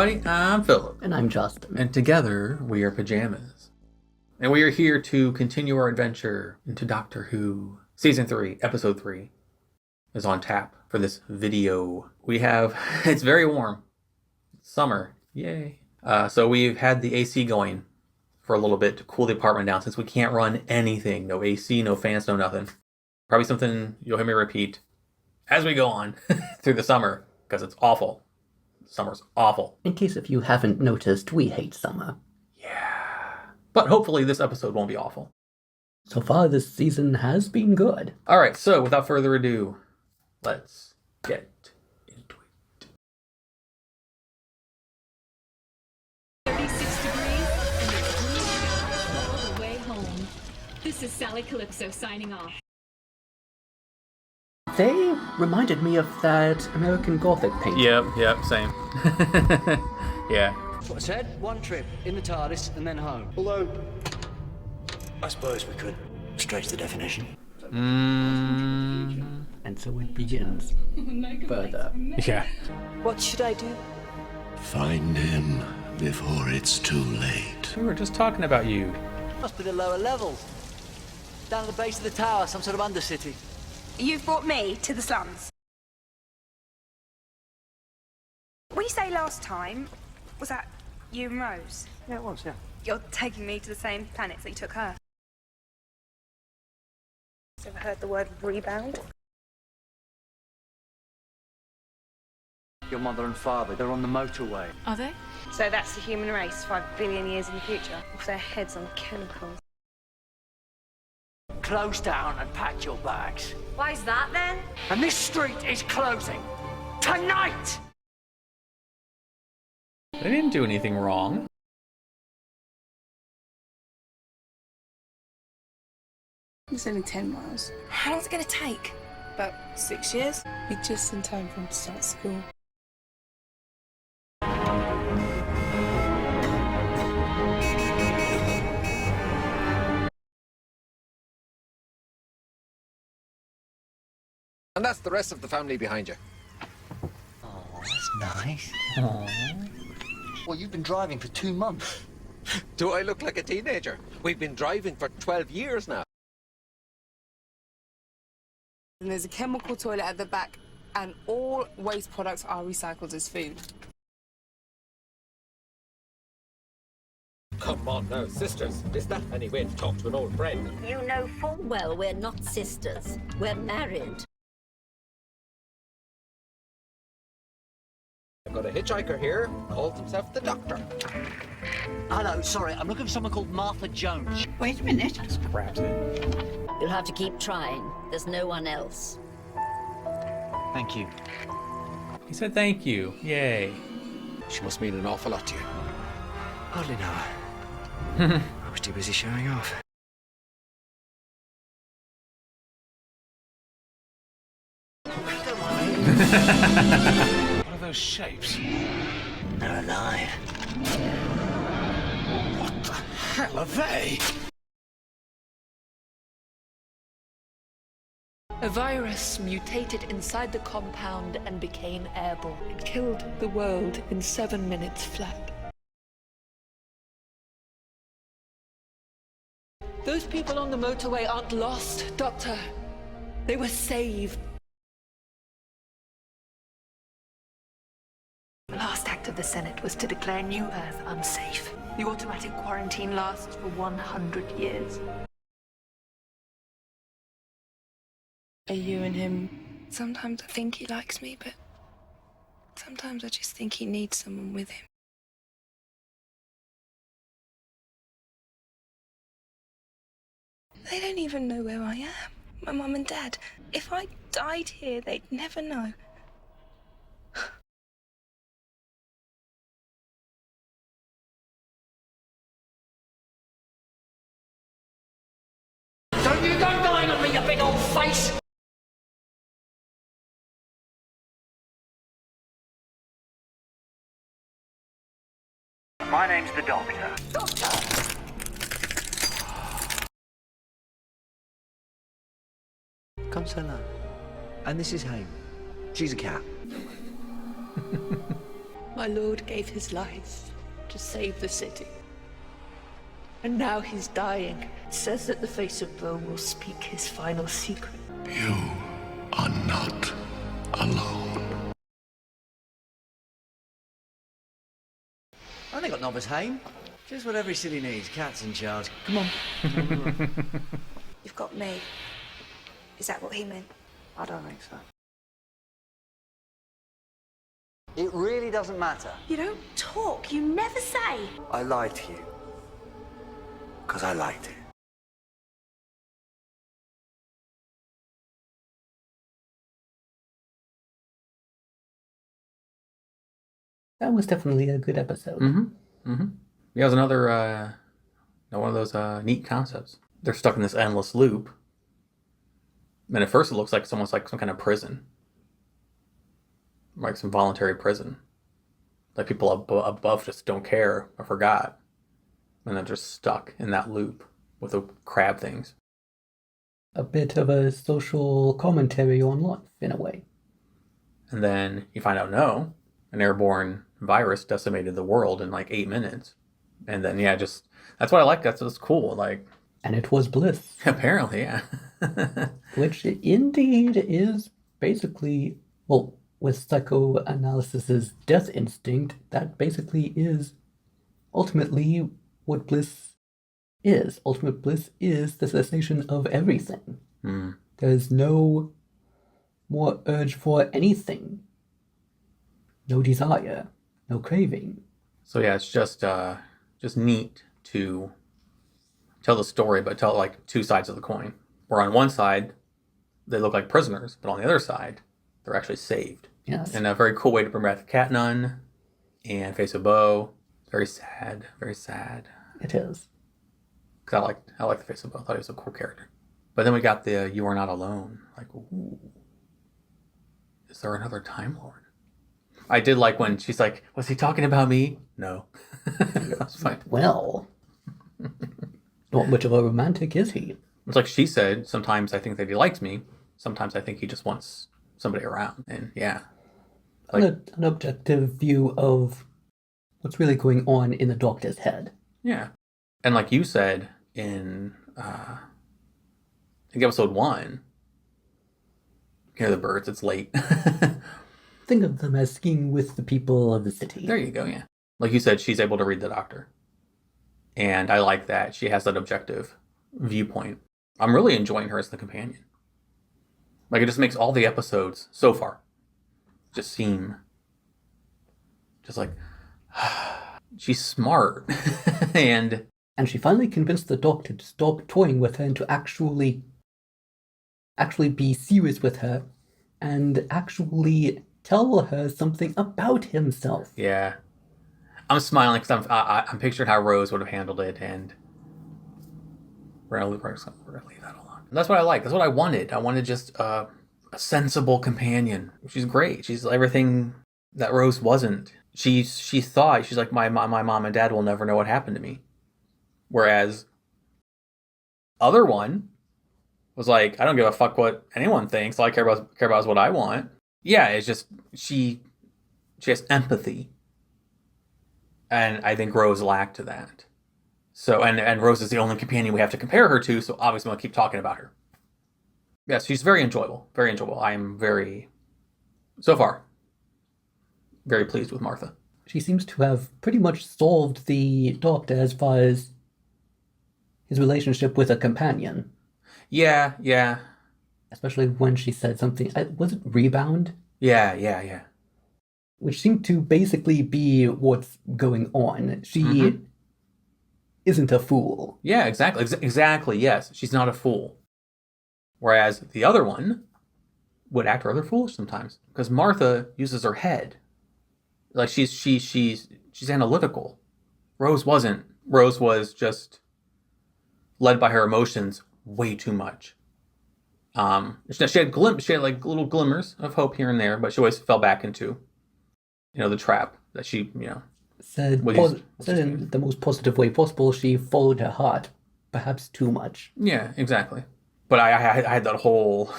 everybody. I'm Philip. And I'm Justin. And together, we are Pajamas. And we are here to continue our adventure into Doctor Who. Season 3, Episode 3 is on tap for this video. We have... It's very warm. It's summer. Yay. So we've had the AC going for a little bit to cool the apartment down since we can't run anything. No AC, no fans, no nothing. Probably something you'll hear me repeat as we go on through the summer, because it's awful. Summer's awful. In case if you haven't noticed, we hate summer. Yeah. But hopefully this episode won't be awful. So far this season has been good. Alright, so without further ado, let's get into it. 36 degrees and it's blue all the way home. This is Sally Calypso signing off. They reminded me of that American Gothic painting. Yep, same. Yeah. That's what I said. One trip in the TARDIS and then home. Although, I suppose we could stretch the definition. And so it begins. Further. Yeah. What should I do? Find him before it's too late. We were just talking about you. Must be the lower levels. Down at the base of the tower, some sort of undercity. You've brought me to the slums. When you say last time, was that you and Rose? Yeah, it was, yeah. You're taking me to the same planets that you took her. Ever heard the word rebound? Your mother and father, they're on the motorway. Are they? So that's the human race 5 billion years in the future, off their heads on chemicals. Close down and pack your bags. Why is that then? And this street is closing. Tonight! They didn't do anything wrong. It's only 10 miles. How long's it going to take? About 6 years. We're just in time for him to start school. And that's the rest of the family behind you. Oh, that's nice. Aww. Well, you've been driving for 2 months. Do I look like a teenager? We've been driving for 12 years now. And there's a chemical toilet at the back, and all waste products are recycled as food. Come on now, sisters. Is that any way to talk to an old friend? You know full well we're not sisters. We're married. I've got a hitchhiker here, calls himself the Doctor. Hello, sorry, I'm looking for someone called Martha Jones. Wait a minute. Grabs it. You'll have to keep trying. There's no one else. Thank you. He said thank you. Yay. She must mean an awful lot to you. Hardly know her. I was too busy showing off. What are those shapes? They're alive. What the hell are they? A virus mutated inside the compound and became airborne. It killed the world in 7 minutes flat. Those people on the motorway aren't lost, Doctor. They were saved. The last act of the Senate was to declare New Earth unsafe. The automatic quarantine lasts for 100 years. Are you and him? Sometimes I think he likes me, but sometimes I just think he needs someone with him. They don't even know where I am. My mum and dad. If I died here, they'd never know. Don't you go dying on me, you big old face! My name's the Doctor. Doctor! Come say hello. And this is Haim. She's a cat. My lord gave his life to save the city. And now he's dying. It says that the face of Bo will speak his final secret. You are not alone. I think got Nobbers Haim. Just what every city needs, cats in charge. Come on. You've got me. Is that what he meant? I don't think so. It really doesn't matter. You don't talk. You never say. I lied to you. Because I liked it. That was definitely a good episode. Yeah, it was another one of those neat concepts. They're stuck in this endless loop. And at first it looks like someone's like some kind of prison. Like some voluntary prison. Like people above just don't care or forgot. And they're just stuck in that loop with the crab things. A bit of a social commentary on life, in a way. And then you find out, no, an airborne virus decimated the world in like 8 minutes. And then, yeah, just, that's what I like. That's what's cool. Like, and it was bliss. Apparently, yeah. Which indeed is basically, well, with psychoanalysis's death instinct, that basically is ultimately what bliss is. Ultimate bliss is the cessation of everything. There's no more urge for anything. No desire. No craving. So yeah, it's just neat to tell the story, but tell like two sides of the coin. Where on one side, they look like prisoners, but on the other side, they're actually saved. Yes. And a very cool way to bring back the Cat Nun and Face of Bo. Very sad, very sad. It is. Because I like the Face of Bo. I thought he was a cool character. But then we got the You Are Not Alone. Like, ooh, is there another Time Lord? I did like when she's like, was he talking about me? No. That's fine. Well, not much of a romantic, is he? It's like she said, sometimes I think that he likes me. Sometimes I think he just wants somebody around. And yeah. Like, an objective view of what's really going on in the Doctor's head. Yeah. And like you said in, I think episode 1, hear the birds, it's late. Think of them as skiing with the people of the city. There you go, yeah. Like you said, she's able to read the Doctor. And I like that. She has that objective viewpoint. I'm really enjoying her as the companion. Like, it just makes all the episodes, so far, just seem just like, she's smart. And she finally convinced the Doctor to stop toying with her and to actually be serious with her and actually tell her something about himself. Yeah. I'm smiling because I'm picturing how Rose would have handled it, and we're gonna leave that alone. And that's what I like. That's what I wanted. I wanted just a sensible companion. She's great. She's everything that Rose wasn't. She thought, she's like, my mom and dad will never know what happened to me. Whereas other one was like, I don't give a fuck what anyone thinks. All I care about is what I want. Yeah, it's just she has empathy. And I think Rose lacked that. So, and Rose is the only companion we have to compare her to, so obviously I'm going to keep talking about her. Yes, she's very enjoyable. Very enjoyable. I am so far, very pleased with Martha. She seems to have pretty much solved the Doctor as far as his relationship with a companion. Yeah. Especially when she said something, was it rebound? Yeah. Which seemed to basically be what's going on. She isn't a fool. Yeah, exactly. Exactly, yes. She's not a fool. Whereas the other one would act rather foolish sometimes. Because Martha uses her head. Like, she's analytical. Rose wasn't. Rose was just led by her emotions way too much. She had like little glimmers of hope here and there, but she always fell back into, the trap that she, said in the most positive way possible. She followed her heart, perhaps too much. Yeah, exactly. But I had that whole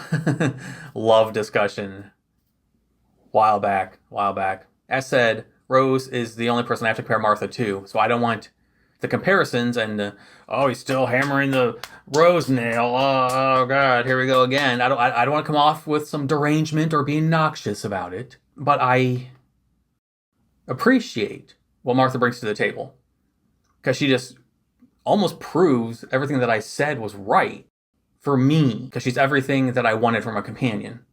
love discussion while back. As said, Rose is the only person I have to compare Martha to, so I don't want the comparisons and he's still hammering the rose nail. Oh God, here we go again. I don't want to come off with some derangement or being noxious about it, but I appreciate what Martha brings to the table because she just almost proves everything that I said was right for me, because she's everything that I wanted from a companion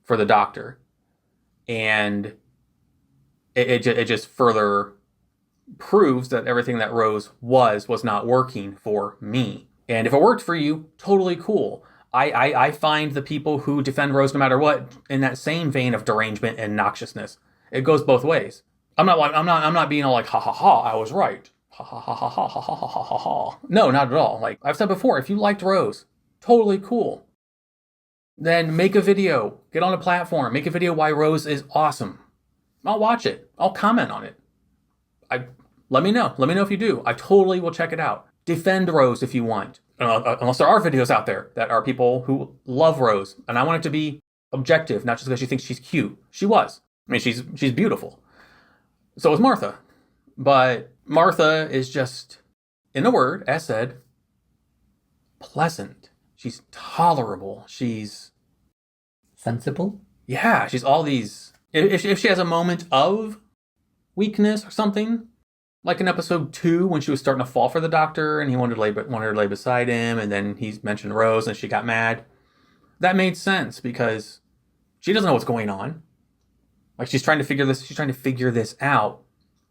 for the Doctor, and it just further proves that everything that Rose was not working for me. And if it worked for you, totally cool. I find the people who defend Rose no matter what in that same vein of derangement and noxiousness. It goes both ways. I'm not being all like, ha ha ha, I was right. Ha ha ha ha ha ha ha ha ha ha. No, not at all. Like I've said before, if you liked Rose, totally cool. Then make a video, get on a platform, make a video why Rose is awesome. I'll watch it. I'll comment on it. Let me know. Let me know if you do. I totally will check it out. Defend Rose if you want. Unless there are videos out there that are people who love Rose. And I want it to be objective, not just because she thinks she's cute. She was. I mean, she's beautiful. So is Martha. But Martha is just, in a word, as said, pleasant. She's tolerable. She's sensible. Yeah, she's all these. If she has a moment of weakness or something, like in episode 2 when she was starting to fall for the Doctor and he wanted her to lay beside him, and then he mentioned Rose and she got mad. That made sense because she doesn't know what's going on. Like she's trying to figure this out,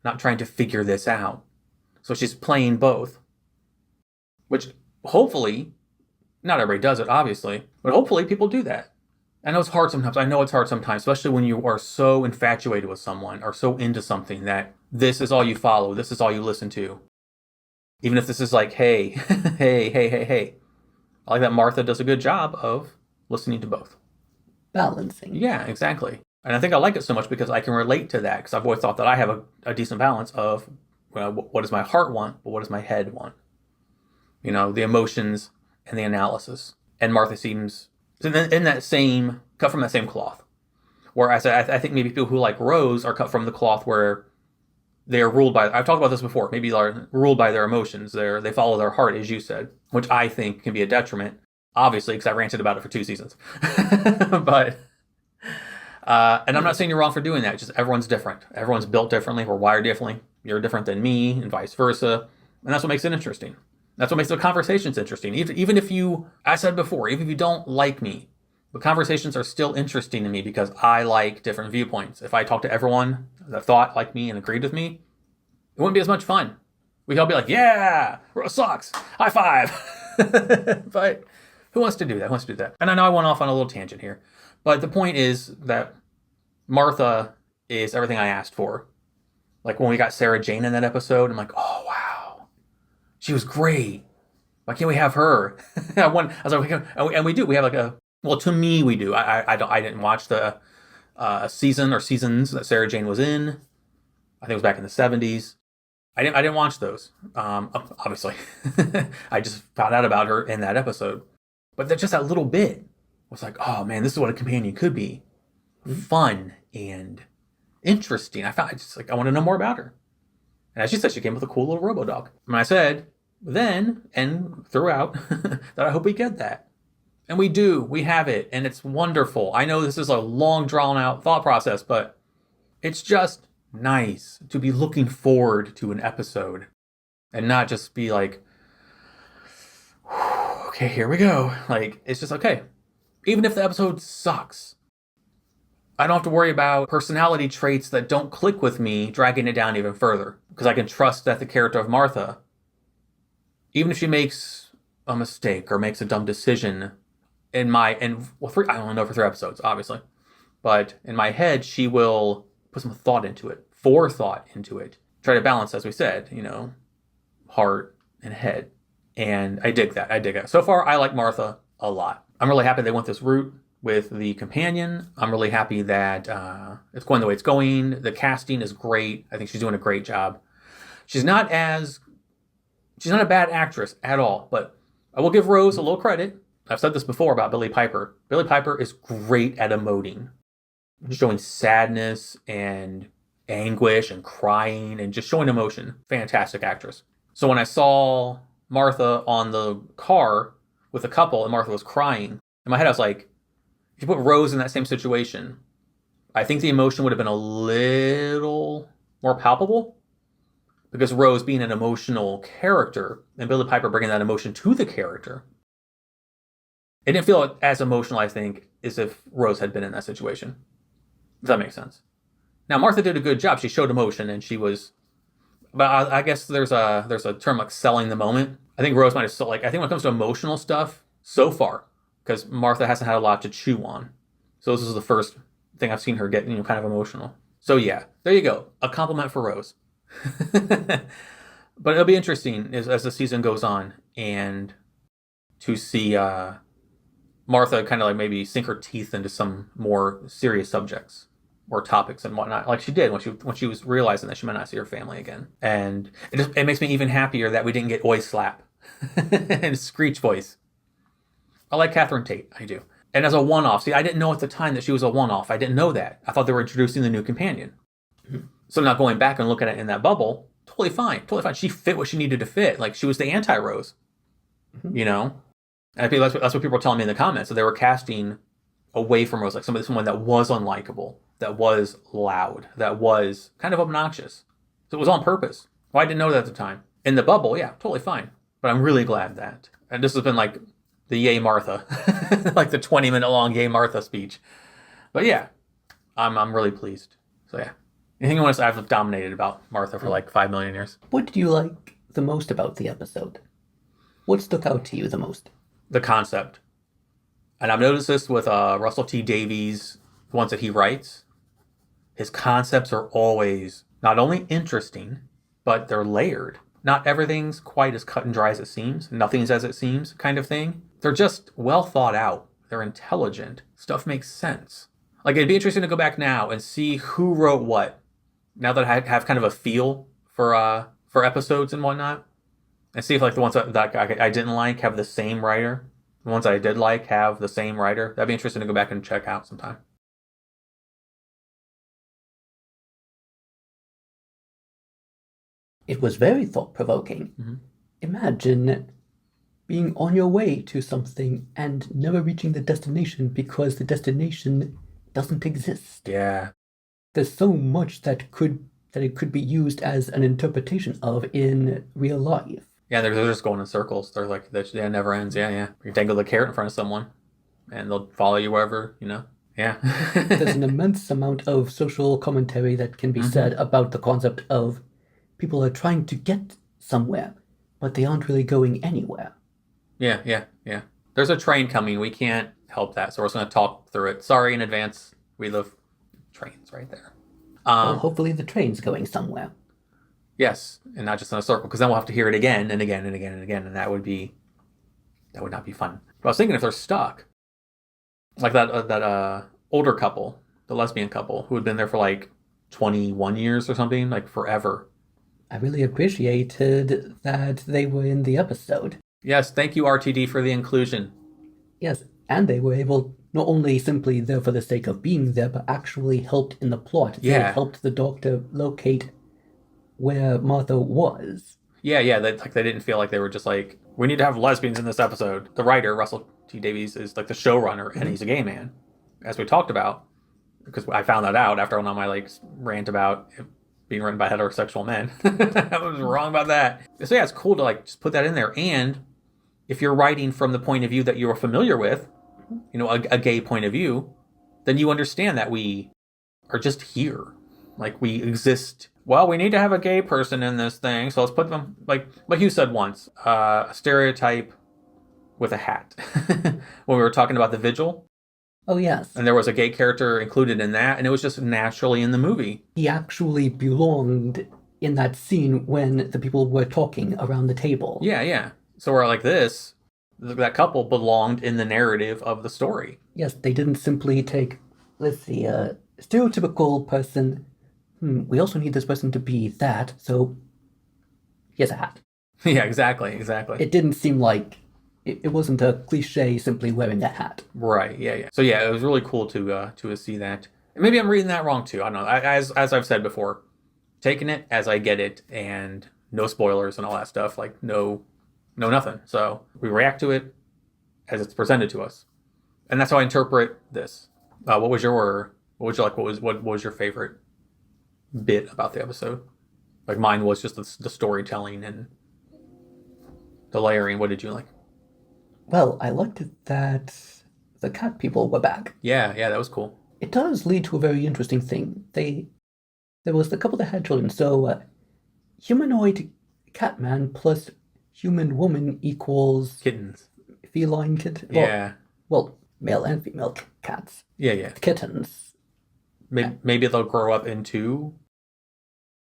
not trying to figure this out. So she's playing both. Which hopefully, not everybody does it, obviously, but hopefully people do that. I know it's hard sometimes. Especially when you are so infatuated with someone or so into something that this is all you follow, this is all you listen to. Even if this is like, hey, hey. I like that Martha does a good job of listening to both. Balancing. Yeah, exactly. And I think I like it so much because I can relate to that, because I've always thought that I have a decent balance of what does my heart want, but what does my head want? You know, the emotions and the analysis. And Martha seems in that same, cut from that same cloth. Whereas I think maybe people who like Rose are cut from the cloth where they are ruled by, I've talked about this before, maybe they're ruled by their emotions. They follow their heart, as you said, which I think can be a detriment, obviously, because I ranted about it for 2 seasons. But, and I'm not saying you're wrong for doing that, just everyone's different. Everyone's built differently, we're wired differently. You're different than me, and vice versa. And that's what makes it interesting. That's what makes the conversations interesting. Even if you, I said before, even if you don't like me, the conversations are still interesting to me because I like different viewpoints. If I talk to everyone that thought like me and agreed with me, it wouldn't be as much fun. We could all be like, yeah, Rose sucks, high five. But who wants to do that? And I know I went off on a little tangent here, but the point is that Martha is everything I asked for. Like when we got Sarah Jane in that episode, I'm like, oh, wow. She was great. Why can't we have her? I was like, and we do. We have like a, well, to me, we do. I didn't watch the season or seasons that Sarah Jane was in. I think it was back in the 70s. I didn't watch those. Obviously, I just found out about her in that episode. But just that little bit was like, oh man, this is what a companion could be. Fun and interesting. I want to know more about her. And as she said, she came with a cool little robo-dog. And I said then and throughout that I hope we get that. And we do. We have it. And it's wonderful. I know this is a long, drawn-out thought process, but it's just nice to be looking forward to an episode and not just be like, okay, here we go. Like, it's just okay. Even if the episode sucks, I don't have to worry about personality traits that don't click with me dragging it down even further, because I can trust that the character of Martha, even if she makes a mistake or makes a dumb decision, I only know for 3 episodes, obviously, but in my head, she will put some thought into it, forethought into it, try to balance, as we said, heart and head. And I dig that. So far, I like Martha a lot. I'm really happy they went this route with the companion. I'm really happy that it's going the way it's going. The casting is great. I think she's doing a great job. She's not a bad actress at all, but I will give Rose a little credit. I've said this before about Billie Piper. Billie Piper is great at emoting, showing sadness and anguish and crying and just showing emotion. Fantastic actress. So when I saw Martha on the car with a couple and Martha was crying, in my head I was like, if you put Rose in that same situation, I think the emotion would have been a little more palpable, because Rose being an emotional character and Billie Piper bringing that emotion to the character, it didn't feel as emotional, I think, as if Rose had been in that situation. If that makes sense. Now, Martha did a good job. She showed emotion and she was, but I guess there's a term like selling the moment. I think Rose might have sold, like, I think when it comes to emotional stuff, so far, because Martha hasn't had a lot to chew on. So this is the first thing I've seen her get, kind of emotional. So yeah, there you go. A compliment for Rose. But it'll be interesting as the season goes on, and to see Martha kind of like maybe sink her teeth into some more serious subjects or topics and whatnot, like she did when she was realizing that she might not see her family again. And it makes me even happier that we didn't get Oi Slap and Screech voice. I like Catherine Tate, I do. And as a one-off, see, I didn't know at the time that she was a one-off. I didn't know that. I thought they were introducing the new companion. So now going back and looking at it in that bubble, totally fine. She fit what she needed to fit. Like, she was the anti-Rose, And I think that's what people were telling me in the comments. So they were casting away from Rose, like someone that was unlikable, that was loud, that was kind of obnoxious. So it was on purpose. Well, I didn't know that at the time. In the bubble, yeah, totally fine. But I'm really glad that. And this has been like the Yay Martha, like the 20-minute long Yay Martha speech. But yeah, I'm really pleased. So yeah. Anything you want to say? I've dominated about Martha for like 5 million years. What did you like the most about the episode? What stuck out to you the most? The concept. And I've noticed this with Russell T Davies, the ones that he writes. His concepts are always not only interesting, but they're layered. Not everything's quite as cut and dry as it seems. Nothing's as it seems kind of thing. They're just well thought out. They're intelligent. Stuff makes sense. Like, it'd be interesting to go back now and see who wrote what. Now that I have kind of a feel for episodes and whatnot, and see if like the ones that I didn't like have the same writer, the ones I did like have the same writer. That'd be interesting to go back and check out sometime. It was very thought-provoking. Mm-hmm. Imagine being on your way to something and never reaching the destination because the destination doesn't exist. Yeah. There's so much that it could be used as an interpretation of in real life. Yeah, they're just going in circles. They're like, that never ends. Yeah. You dangle the carrot in front of someone, and they'll follow you wherever, Yeah. There's an immense amount of social commentary that can be said about the concept of people are trying to get somewhere, but they aren't really going anywhere. Yeah. There's a train coming. We can't help that, so we're just going to talk through it. Sorry in advance. We love trains right there. Well, hopefully the train's going somewhere. Yes, and not just in a circle, because then we'll have to hear it again and again and again and again, and that would not be fun. But I was thinking if they're stuck, like that older couple, the lesbian couple, who had been there for like 21 years or something, like forever. I really appreciated that they were in the episode. Yes, thank you, RTD, for the inclusion. Yes, and they were able, not only simply there for the sake of being there, but actually helped in the plot. Yeah. They helped the Doctor locate where Martha was. Yeah, they didn't feel like they were just like, we need to have lesbians in this episode. The writer, Russell T Davies, is like the showrunner, and he's a gay man, as we talked about, because I found that out after I went on my rant about it being written by heterosexual men. I was wrong about that. So yeah, it's cool to just put that in there. And if you're writing from the point of view that you're familiar with, a gay point of view, then you understand that we are just here. Like, we exist. Well, we need to have a gay person in this thing, so let's put them, like you said once, a stereotype with a hat. When we were talking about The Vigil. Oh, yes. And there was a gay character included in that, and it was just naturally in the movie. He actually belonged in that scene when the people were talking around the table. Yeah. So we're like this. That couple belonged in the narrative of the story. Yes, they didn't simply take, let's see, a stereotypical person. We also need this person to be that, so here's a hat. Yeah, exactly. It didn't seem like it wasn't a cliche simply wearing a hat. Right, yeah. So yeah, it was really cool to see that. And maybe I'm reading that wrong too. I don't know. As I've said before, taking it as I get it, and no spoilers and all that stuff. Like no nothing. So we react to it as it's presented to us, and that's how I interpret this. What was your favorite bit about the episode? Like mine was just the storytelling and the layering. What did you like? Well, I liked it that the cat people were back. Yeah, that was cool. It does lead to a very interesting thing. There was the couple that had children, so humanoid catman plus human woman equals Kittens. feline kitten. Yeah. Well, male and female cats. Yeah. Kittens. Maybe they'll grow up into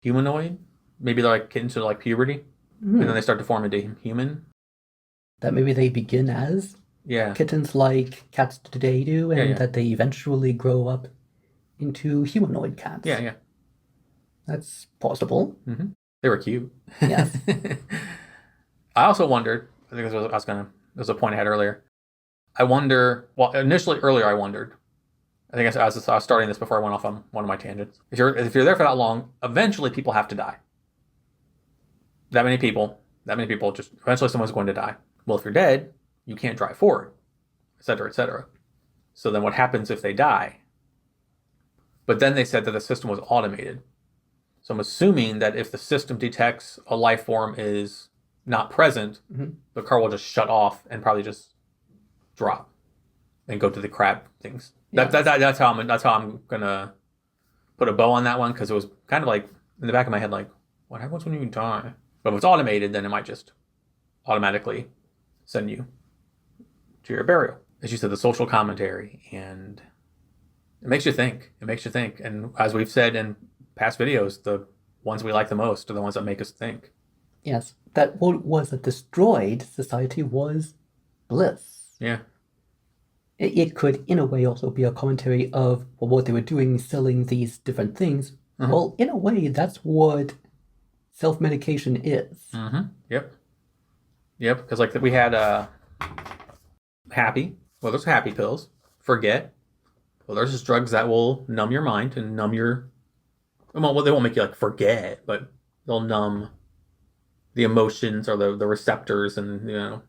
humanoid. Maybe they're like kittens to like puberty, and then they start to form into human. That maybe they begin as kittens like cats today do, and that they eventually grow up into humanoid cats. Yeah. That's possible. Mm-hmm. They were cute. Yes. I also wondered, I think there's a point I had earlier. I wonder, earlier I wondered, I think I was starting this before I went off on one of my tangents. If you're there for that long, eventually people have to die. That many people, just eventually someone's going to die. Well, if you're dead, you can't drive forward, et cetera, et cetera. So then what happens if they die? But then they said that the system was automated. So I'm assuming that if the system detects a life form is not present, the car will just shut off and probably just drop and go to the crab things. Yeah. That's how I'm gonna put a bow on that one, because it was kind of like in the back of my head, like, what happens when you die? But if it's automated, then it might just automatically send you to your burial. As you said, the social commentary, and it makes you think. And as we've said in past videos, the ones we like the most are the ones that make us think. Yes, that what was a destroyed society was bliss. Yeah. It could, in a way, also be a commentary of what they were doing, selling these different things. Mm-hmm. Well, in a way, that's what self-medication is. Mm-hmm. Yep. Because like we had happy. Well, there's happy pills. Forget. Well, there's just drugs that will numb your mind and numb your. Well, they won't make you like forget, but they'll numb the emotions or the receptors and and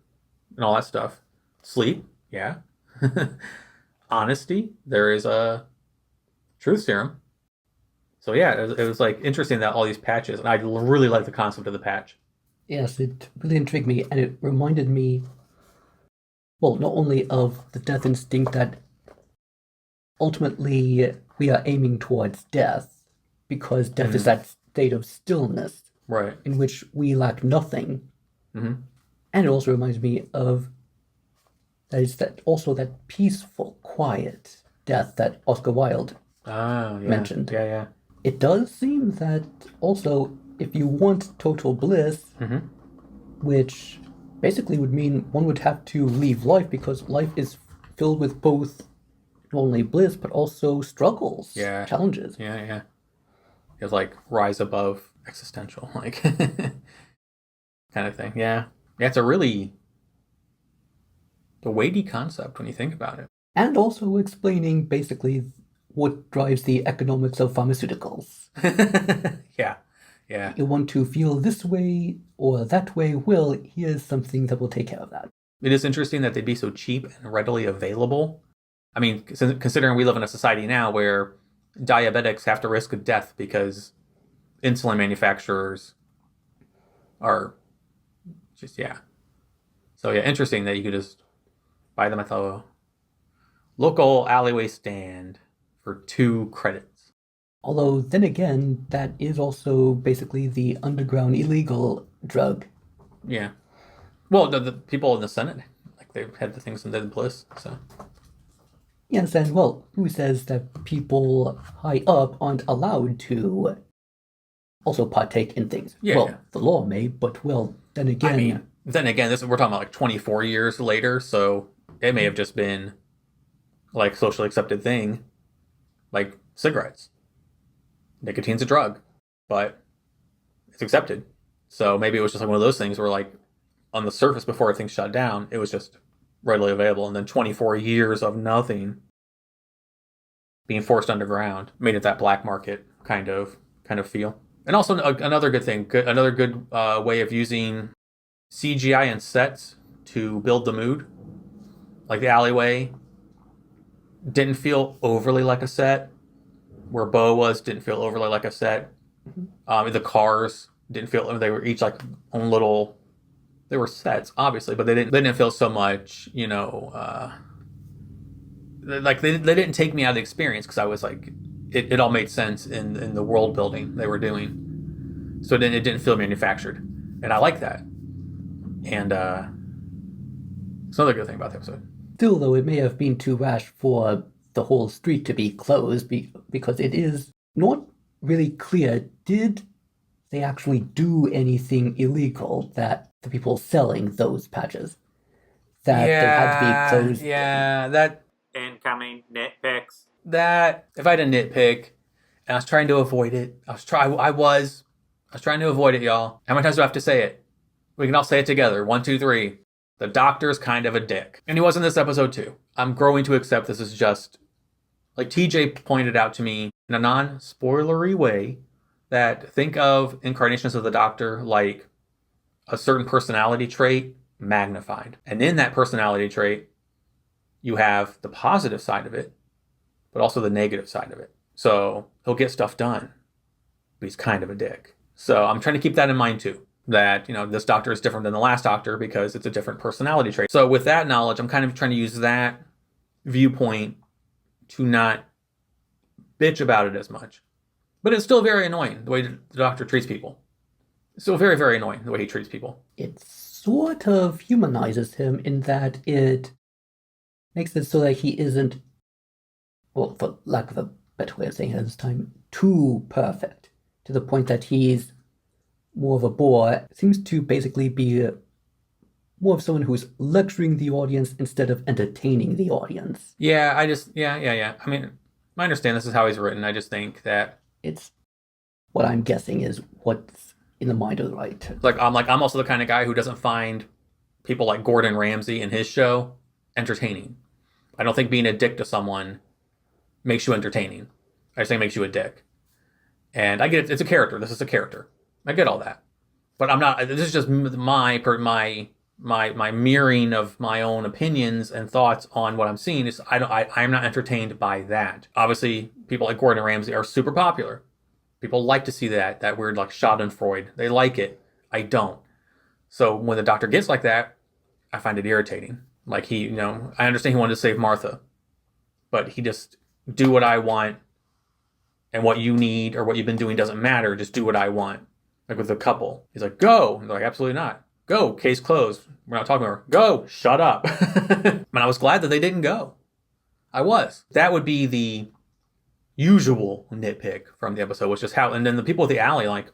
all that stuff. Sleep, yeah. Honesty, there is a truth serum. So yeah, it was like interesting that all these patches, and I really like the concept of the patch. Yes, it really intrigued me, and it reminded me, well, not only of the death instinct that ultimately we are aiming towards death, because death is that state of stillness, right, in which we lack nothing. Mm-hmm. And it also reminds me of that peaceful, quiet death that Oscar Wilde mentioned. Yeah. It does seem that also, if you want total bliss, which basically would mean one would have to leave life, because life is filled with both not only bliss but also struggles, challenges. Yeah. It's like rise above existential, like kind of thing. Yeah, it's a really weighty concept when you think about it. And also explaining basically what drives the economics of pharmaceuticals. Yeah. You want to feel this way or that way, well, here's something that will take care of that. It is interesting that they'd be so cheap and readily available. I mean, considering we live in a society now where diabetics have to risk death because insulin manufacturers are just, So interesting that you could just buy them at the local alleyway stand for 2 credits. Although, then again, that is also basically the underground illegal drug. Yeah. Well, the people in the Senate, like, they had the things in the bliss, so. Yes, and, well, who says that people high up aren't allowed to also partake in things? Yeah. The law may, but, well, then again... I mean, we're talking about, like, 24 years later, so it may have just been, like, socially accepted thing, like cigarettes. Nicotine's a drug, but it's accepted. So maybe it was just like one of those things where, like, on the surface before everything shut down, it was just readily available. And then 24 years of nothing being forced underground made it that black market kind of feel. And also another good thing, another good way of using CGI and sets to build the mood. Like the alleyway didn't feel overly like a set. Where Bo was didn't feel overly like a set. The cars didn't feel, they were each like own little, they were sets obviously, but they didn't feel so much, like they didn't take me out of the experience, because I was like, it all made sense in the world building they were doing. So then it didn't feel manufactured, and I like that. And it's another good thing about the episode. Still, though, it may have been too rash for the whole street to be closed, because it is not really clear, did they actually do anything illegal, that the people selling those patches, that they had to be closed? Yeah, that incoming nitpicks. That if I had a nitpick and I was trying to avoid it, I was trying to avoid it, y'all. How many times do I have to say it? We can all say it together. 1, 2, 3. The doctor's kind of a dick. And he was in this episode too. I'm growing to accept this is just, like TJ pointed out to me in a non-spoilery way, that think of incarnations of the Doctor like a certain personality trait magnified. And in that personality trait, you have the positive side of it, but also the negative side of it. So he'll get stuff done, but he's kind of a dick. So I'm trying to keep that in mind too. That, this Doctor is different than the last Doctor because it's a different personality trait. So with that knowledge, I'm kind of trying to use that viewpoint to not bitch about it as much. But it's still very annoying the way the Doctor treats people. It's still very, very annoying the way he treats people. It sort of humanizes him in that it makes it so that he isn't, well, for lack of a better way of saying it this time, too perfect. To the point that he's more of a bore. Seems to basically be more of someone who's lecturing the audience instead of entertaining the audience. Yeah, I mean, I understand this is how he's written. I just think that it's what I'm guessing is what's in the mind of the writer. I'm also the kind of guy who doesn't find people like Gordon Ramsay in his show entertaining. I don't think being a dick to someone makes you entertaining. I just think it makes you a dick. And I get it. It's a character. This is a character. I get all that. But I'm not, this is just my mirroring of my own opinions and thoughts on what I'm seeing. I'm not entertained by that. Obviously, people like Gordon Ramsay are super popular. People like to see that weird like Schadenfreude. They like it. I don't. So when the Doctor gets like that, I find it irritating. Like I understand he wanted to save Martha, but he just do what I want, and what you need or what you've been doing doesn't matter. Just do what I want. Like with the couple, he's like, go. And they're like, absolutely not. Go. Case closed. We're not talking about her. Go. Shut up. And I was glad that they didn't go. I was. That would be the usual nitpick from the episode, was just how, and then the people at the alley, like,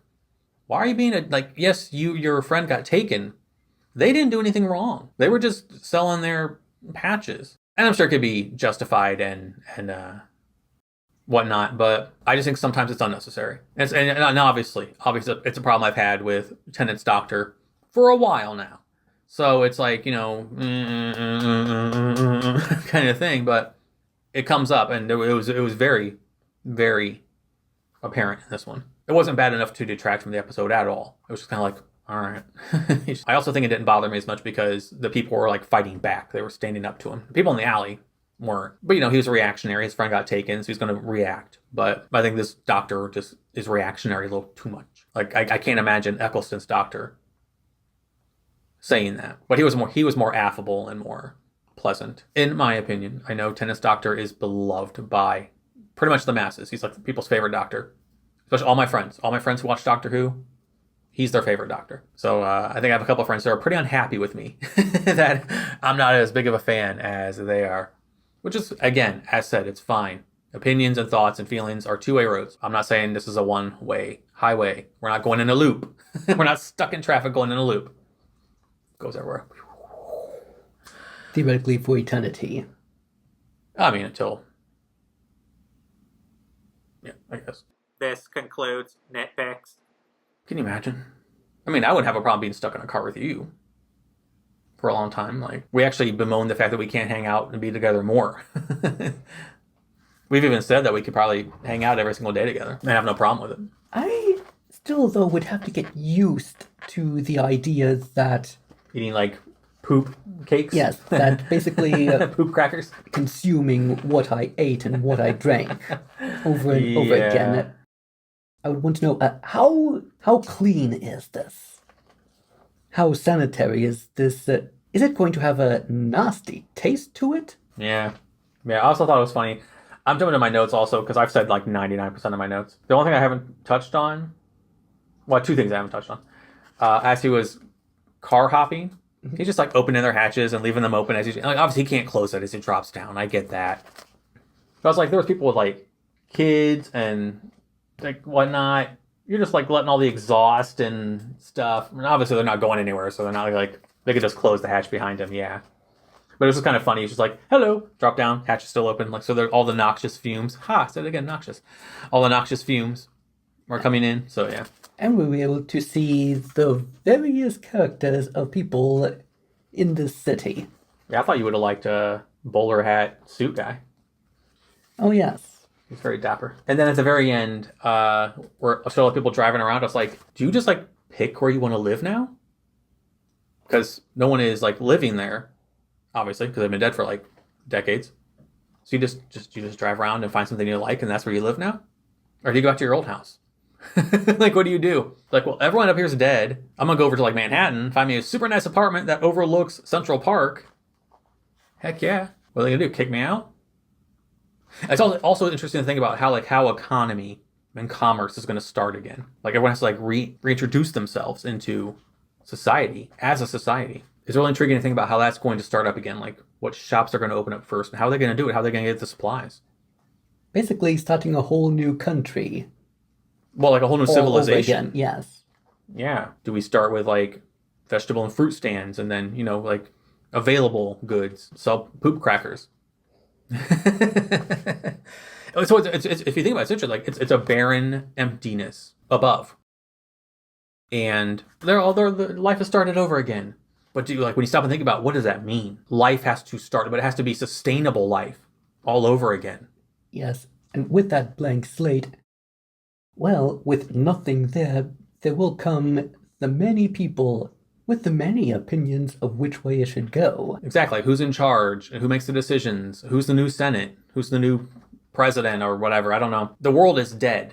why are you being yes, your friend got taken. They didn't do anything wrong. They were just selling their patches. And I'm sure it could be justified and whatnot, but I just think sometimes it's unnecessary. And obviously it's a problem I've had with Tennant's Doctor for a while now. So it's like, kind of thing, but it comes up, and it was very, very apparent in this one. It wasn't bad enough to detract from the episode at all. It was just kind of like, all right. I also think it didn't bother me as much because the people were like fighting back. They were standing up to him. The people in the alley weren't. But he was a reactionary. His friend got taken, so he's going to react. But I think this Doctor just is reactionary a little too much. Like I can't imagine Eccleston's Doctor saying that. But he was more affable and more pleasant, in my opinion. I know Tennant's Doctor is beloved by pretty much the masses. He's like people's favorite Doctor, especially all my friends who watch Doctor Who. He's their favorite Doctor. So I think I have a couple of friends that are pretty unhappy with me that I'm not as big of a fan as they are. Which is, again, as said, it's fine. Opinions and thoughts and feelings are two-way roads. I'm not saying this is a one-way highway. We're not going in a loop. We're not stuck in traffic going in a loop. It goes everywhere. Theoretically for eternity. I mean, until... Yeah, I guess. This concludes Nitpicks. Can you imagine? I mean, I wouldn't have a problem being stuck in a car with you for a long time. Like, we actually bemoan the fact that we can't hang out and be together more. We've even said that we could probably hang out every single day together and have no problem with it. I still, though, would have to get used to the idea that... Eating, like, poop cakes? Yes, that basically... poop crackers? Consuming what I ate and what I drank over and over again. I would want to know, how clean is this? How sanitary is this? Is it going to have a nasty taste to it? Yeah. I also thought it was funny. I'm jumping to my notes also, because I've said like 99% of my notes. The only thing I haven't touched on, well, two things I haven't touched on. As he was car hopping, he's just like opening their hatches and leaving them open as like, obviously he can't close it as he drops down. I get that. But I was like, there was people with like kids and like whatnot. You're just like letting all the exhaust and stuff. I mean, obviously they're not going anywhere, so they're not like they could just close the hatch behind him. Yeah. But it was just kind of funny. He's just like, hello, drop down, hatch is still open. Like, so they're all the noxious fumes. Said it again, noxious. All the noxious fumes are coming in. So yeah. And we were able to see the various characters of people in this city. Yeah, I thought you would have liked a bowler hat suit guy. Oh, yes. He's very dapper. And then at the very end, where I saw people driving around, I was like, do you just like pick where you want to live now? Because no one is like living there, obviously, because they've been dead for like decades. So you just drive around and find something you like, and that's where you live now? Or do you go back to your old house? Like, what do you do? Like, well, everyone up here is dead. I'm gonna go over to like Manhattan, find me a super nice apartment that overlooks Central Park. Heck yeah. What are they gonna do? Kick me out? It's also interesting to think about how economy and commerce is gonna start again. Like everyone has to like reintroduce themselves into society as a society. It's really intriguing to think about how that's going to start up again. Like what shops are going to open up first and how are they going to do it? How are they going to get the supplies? Basically starting a whole new country. Well, like a whole new civilization. Over again. Yes. Yeah. Do we start with like vegetable and fruit stands and then, like available goods, sell poop crackers? So it's if you think about it, it's interesting. Like it's a barren emptiness above. And their life has started over again. But when you stop and think about what does that mean? Life has to start, but it has to be sustainable life all over again. Yes, and with that blank slate, well, with nothing there will come the many people with the many opinions of which way it should go. Exactly. Who's in charge? Who makes the decisions? Who's the new Senate? Who's the new president or whatever? I don't know. The world is dead.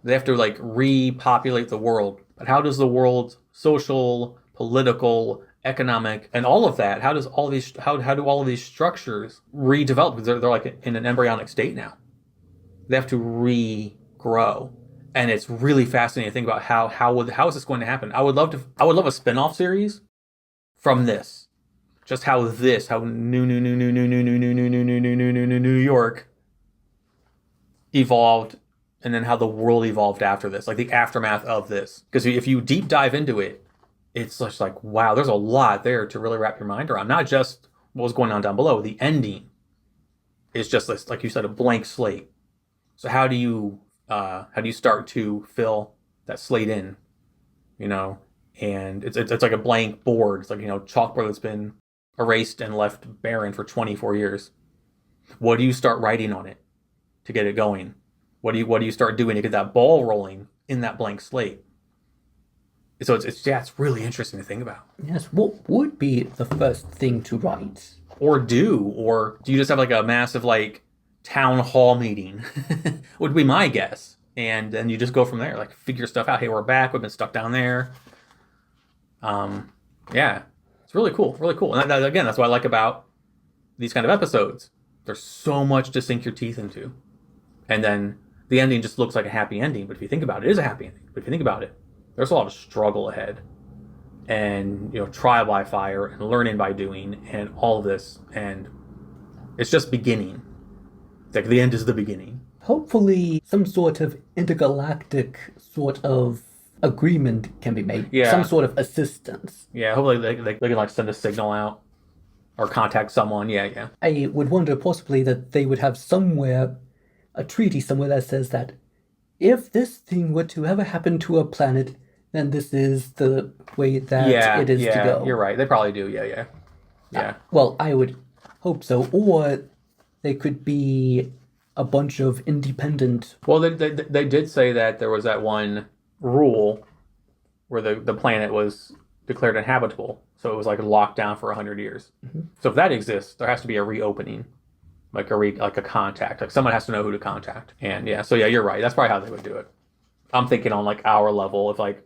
They have to like repopulate the world. But how does the world's social, political, economic, and all of that, how do all of these structures redevelop? Because they're like in an embryonic state now. They have to regrow. And it's really fascinating to think about how is this going to happen? I would love a spin-off series from this. Just how New York evolved, and then how the world evolved after this, like the aftermath of this. Because if you deep dive into it, it's just like, wow, there's a lot there to really wrap your mind around. Not just what was going on down below. The ending is just this, like you said, a blank slate. So how do you start to fill that slate in? And it's like a blank board. It's like, chalkboard that's been erased and left barren for 24 years. What do you start writing on it to get it going? What do you start doing to get that ball rolling in that blank slate? So it's really interesting to think about. Yes, what would be the first thing to write? Or do you just have like a massive like town hall meeting? Would be my guess. And then you just go from there, like figure stuff out. Hey, we're back. We've been stuck down there. Yeah, it's really cool. Really cool. And again, that's what I like about these kind of episodes. There's so much to sink your teeth into. And then the ending just looks like a happy ending. But if you think about it, it is a happy ending. But if you think about it, there's a lot of struggle ahead. And, trial by fire and learning by doing and all of this. And it's just beginning. It's like the end is the beginning. Hopefully some sort of intergalactic sort of agreement can be made. Yeah. Some sort of assistance. Yeah, hopefully they can like send a signal out or contact someone. Yeah. I would wonder possibly that they would have somewhere, a treaty somewhere that says that if this thing were to ever happen to a planet, then this is the way that it is to go. You're right. They probably do. Yeah. Well, I would hope so. Or they could be a bunch of independent... Well, they did say that there was that one rule where the planet was declared inhabitable. So it was like locked down for 100 years. Mm-hmm. So if that exists, there has to be a reopening, like a contact. Like someone has to know who to contact. And yeah, so yeah, you're right. That's probably how they would do it. I'm thinking on like our level, if like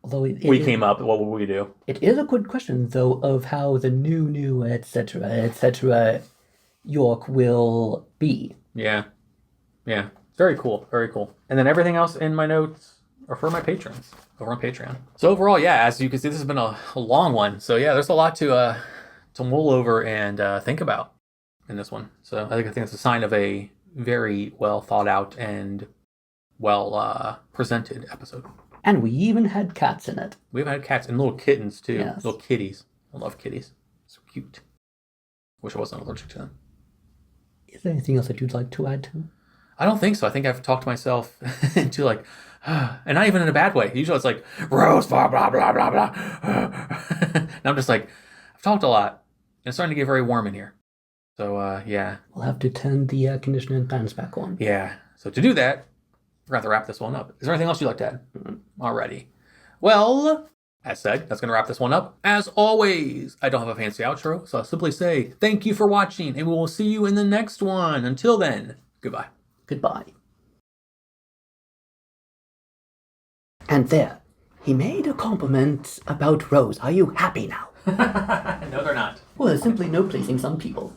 Although we came up, what would we do? It is a good question, though, of how the new, etc., York will be. Yeah. Yeah. Very cool. Very cool. And then everything else in my notes are for my patrons over on Patreon. So overall, yeah, as you can see, this has been a long one. So yeah, there's a lot to mull over and think about in this one. So I think it's a sign of a very well thought out and well presented episode. And we even had cats in it. We've had cats and little kittens too. Yes. Little kitties. I love kitties. So cute. Wish I wasn't allergic to them. Is there anything else that you'd like to add to? I don't think so. I think I've talked myself into like, and not even in a bad way. Usually it's like, Rose, blah, blah, blah, blah, blah. And I'm just like, I've talked a lot. And it's starting to get very warm in here. So, yeah. We'll have to turn the air conditioner and fans back on. Yeah. So to do that, we're going to have to wrap this one up. Is there anything else you'd like to add? Alrighty. Well, as said, that's going to wrap this one up. As always, I don't have a fancy outro, so I'll simply say thank you for watching, and we will see you in the next one. Until then, goodbye. Goodbye. And there, he made a compliment about Rose. Are you happy now? No, they're not. Well, there's simply no pleasing some people.